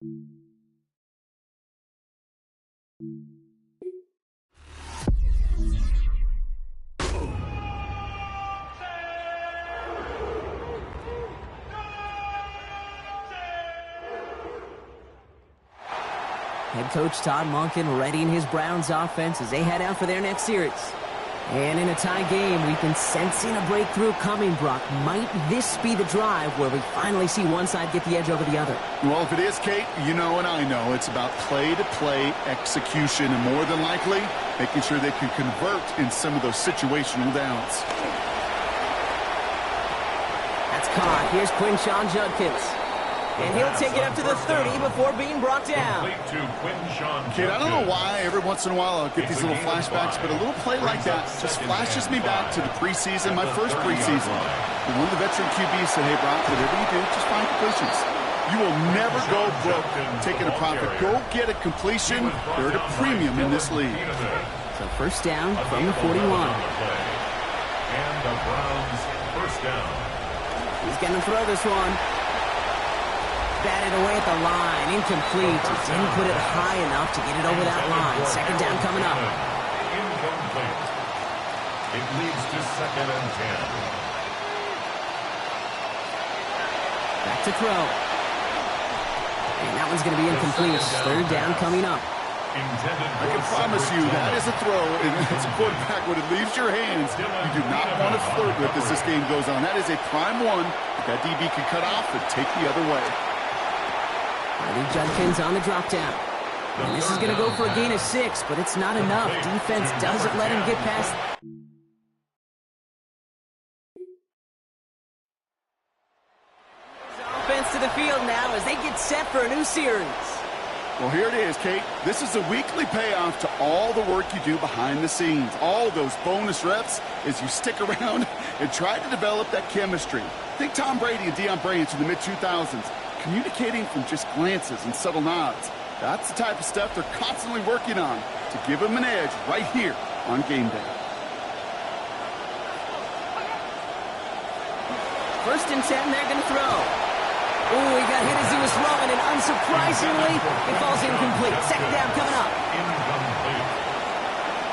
Head coach Todd Monken readying his Browns offense as they head out for their next series. And in a tie game, we've been sensing a breakthrough coming, Brock. Might this be the drive where we finally see one side get the edge over the other? Well, if it is, Kate, you know and I know it's about play-to-play execution, and more than likely, making sure they can convert in some of those situational downs. That's caught. Here's Quinshawn Judkins. And he'll take it up to the 30 before being brought down. Kid, I don't know why every once in a while I'll get these little flashbacks, but a little play like that just flashes me back to the preseason, my first preseason. And one of the veteran QBs said, hey, Brock, whatever you do, just find completions. You will never go broke taking a profit. Go get a completion. They're at a premium in this league. So first down from the 41. And the Browns first down. He's going to throw this one. Batted away at the line, incomplete. Didn't put it high enough to get it over that line. Second down coming up. Incomplete. It leads to 2nd and 10. Back to throw. And that one's going to be incomplete. Third down coming up. I can promise you that is a throw, and it's a quarterback when it leaves your hands. You do not want to flirt with as this game goes on. That is a prime one that DB can cut off and take the other way. Eddie Judkins on the drop down. And this is going to go for a gain of 6, but it's not enough. Defense doesn't let him get past. Offense to the field now as they get set for a new series. Well, here it is, Kate. This is a weekly payoff to all the work you do behind the scenes. All those bonus reps as you stick around and try to develop that chemistry. Think Tom Brady and Deion Branch in the mid-2000s. Communicating from just glances and subtle nods. That's the type of stuff they're constantly working on to give them an edge right here on game day. First and 10, they're going to throw. Oh, he got hit as he was throwing, and unsurprisingly, it falls incomplete. Second down coming up. Incomplete.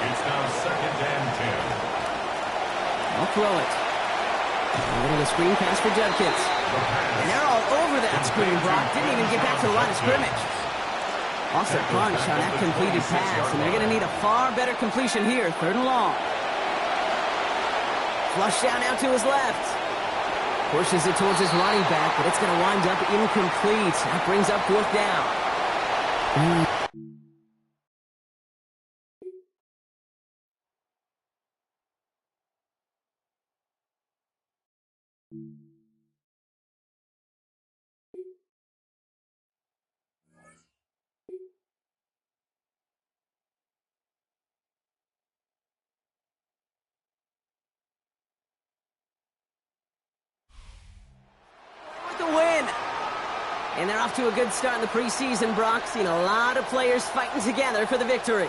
It's now 2nd and 10. I'll throw it. A little screen pass for Judkins. And they're all over that screen, Brock. Didn't even get back to the line of scrimmage. Also punch on that completed pass, and they're going to need a far better completion here, 3rd and long. Flush down out to his left. Pushes it towards his running back, but it's going to wind up incomplete. That brings up 4th down. Win. And they're off to a good start in the preseason, Brock. Seen a lot of players fighting together for the victory.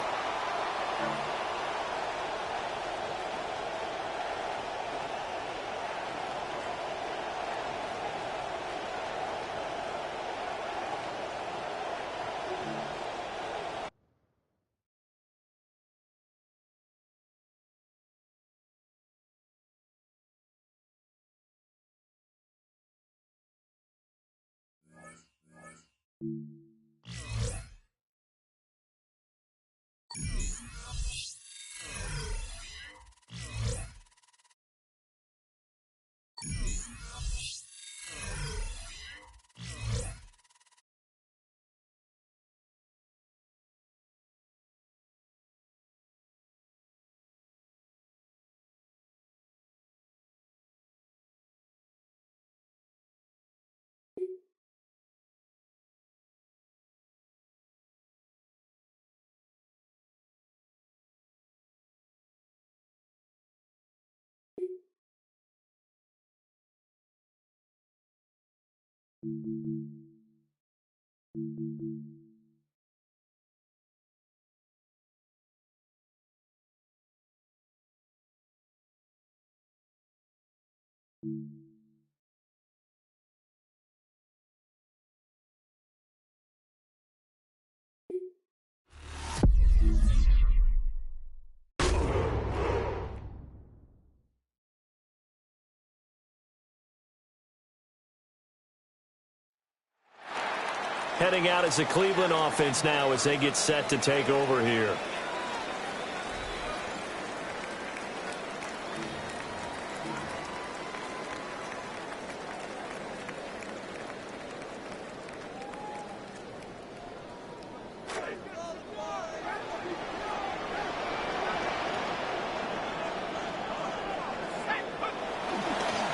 heading out as a Cleveland offense now as they get set to take over here.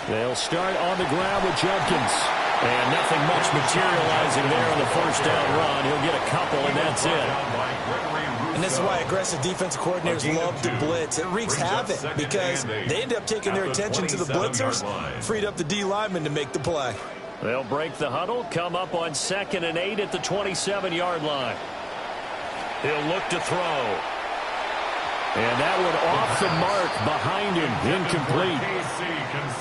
They'll start on the ground with Judkins. And nothing much materializing there on the first down run. He'll get a couple, and that's it. And this is why aggressive defensive coordinators love to blitz. It wreaks havoc because they end up taking their attention to the blitzers, freed up the D lineman to make the play. They'll break the huddle, come up on 2nd and 8 at the 27-yard line. He'll look to throw. And that one off the mark behind him, incomplete.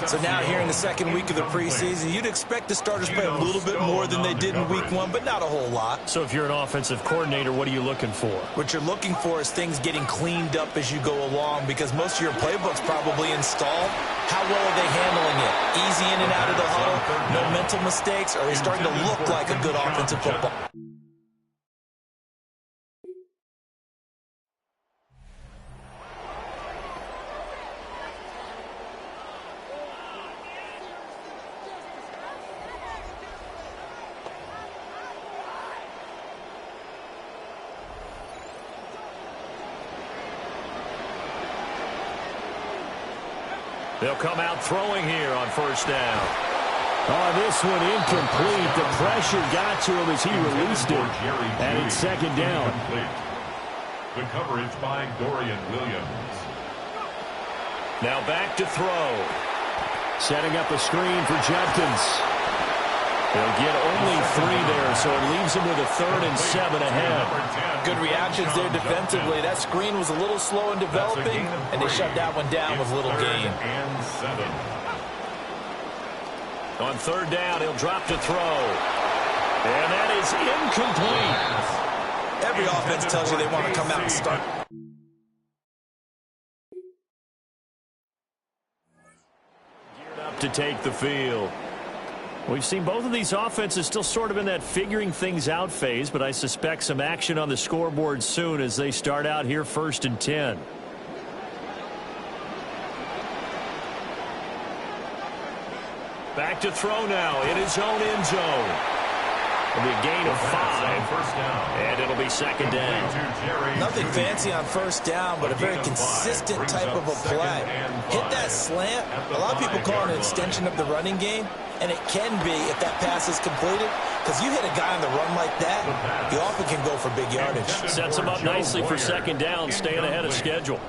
So now here in the second week of the preseason, you'd expect the starters play a little bit more than they did in week 1, but not a whole lot. So if you're an offensive coordinator, what are you looking for? What you're looking for is things getting cleaned up as you go along because most of your playbook's probably installed. How well are they handling it? Easy in and out of the huddle, no mental mistakes, or are they starting to look like a good offensive football? They'll come out throwing here on first down. Oh, this one incomplete. The pressure got to him as he released it. And it's 2nd down. The coverage by Dorian Williams. Now back to throw. Setting up a screen for Judkins. They'll get only 3 there, so it leaves him with a 3rd and 7 ahead. Good reactions there defensively. That screen was a little slow in developing, and they shut that one down with little gain. On 3rd down, he'll drop to throw. And that is incomplete. Every offense tells you they want to come out and start. Geared up to take the field. We've seen both of these offenses still sort of in that figuring things out phase, but I suspect some action on the scoreboard soon as they start out here 1st and 10. Back to throw now in his own end zone. It'll be a gain of 5, and it'll be 2nd down. Nothing fancy on 1st down, but a very consistent type of a play. Hit that slant. A lot of people call it an extension of the running game, and it can be if that pass is completed, because you hit a guy on the run like that, you often can go for big yardage. Sets him up nicely for 2nd down, staying ahead of schedule.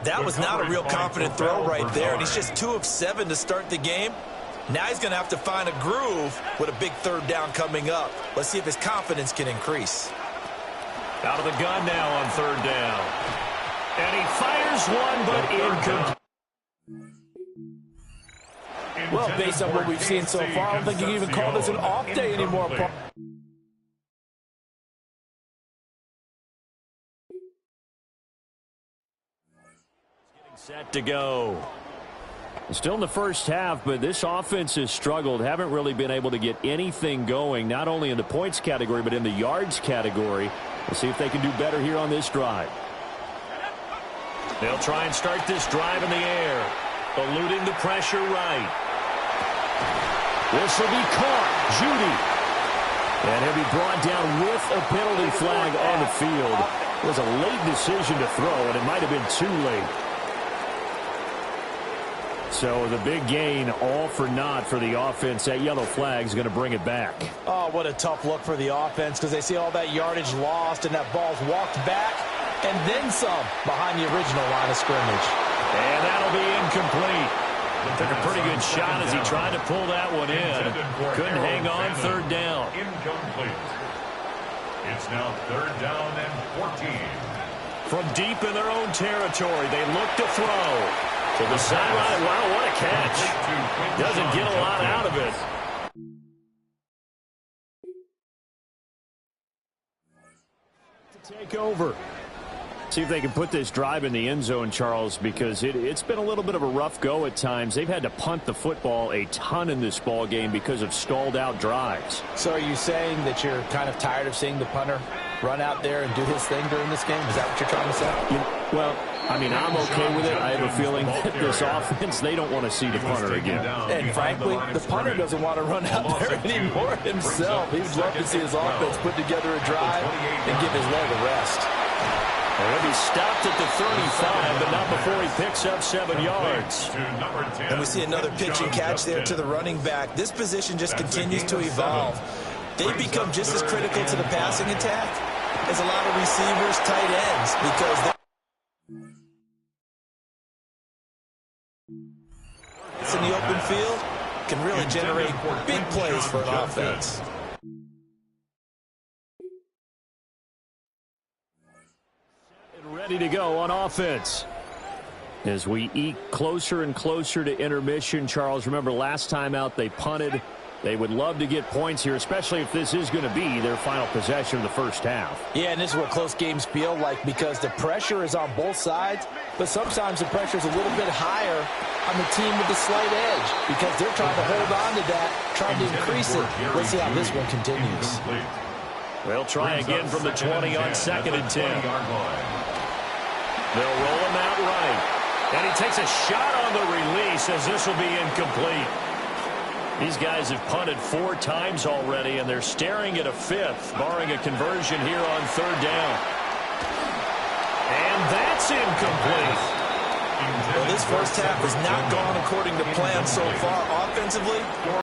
That was not a real confident throw right there, and he's just 2 of 7 to start the game. Now he's going to have to find a groove with a big 3rd down coming up. Let's see if his confidence can increase. Out of the gun now on 3rd down. And he fires one, but incomplete. Well, based on what we've seen so far, I don't think you can even call this an off day anymore. Getting set to go. Still in the first half, but this offense has struggled. Haven't really been able to get anything going, not only in the points category, but in the yards category. We'll see if they can do better here on this drive. They'll try and start this drive in the air. Eluding the pressure right. This will be caught. Judy. And he'll be brought down with a penalty flag on the field. It was a late decision to throw, and it might have been too late. So the big gain, all for naught for the offense. That yellow flag is going to bring it back. Oh, what a tough look for the offense because they see all that yardage lost and that ball's walked back and then some behind the original line of scrimmage. And that'll be incomplete. Took a pretty good shot as he tried to pull that one in. Couldn't hang on 3rd down. Incomplete. It's now 3rd down and 14. From deep in their own territory, they look to throw. To the sideline. Wow, what a catch. Doesn't get a lot out of it. To take over. See if they can put this drive in the end zone, Charles, because it's been a little bit of a rough go at times. They've had to punt the football a ton in this ball game because of stalled out drives. So are you saying that you're kind of tired of seeing the punter run out there and do his thing during this game? Is that what you're trying to say? Well, I mean, I'm okay with it. I have a feeling that this offense, they don't want to see the punter again. And frankly, the punter doesn't want to run out there anymore himself. He'd love to see his offense put together a drive and give his leg a rest. Well, he'll be stopped at the 35, but not before he picks up 7 yards. And we see another pitch and catch there to the running back. This position just continues to evolve. They become just as critical to the passing attack as a lot of receivers, tight ends, because it's in the open field can really generate big plays for an offense. Ready to go on offense. As we eke closer and closer to intermission, Charles, remember last time out they punted. They would love to get points here, especially if this is going to be their final possession of the first half. Yeah, and this is what close games feel like because the pressure is on both sides, but sometimes the pressure is a little bit higher on the team with the slight edge because they're trying to hold on to that, trying to increase it. Let's see how this one continues. They'll try again from the 20 on 2nd and 10. They'll roll him out right. And he takes a shot on the release as this will be incomplete. These guys have punted 4 times already, and they're staring at a 5th, barring a conversion here on 3rd down. And that's incomplete. Well, this first half has not gone according to plan so far offensively.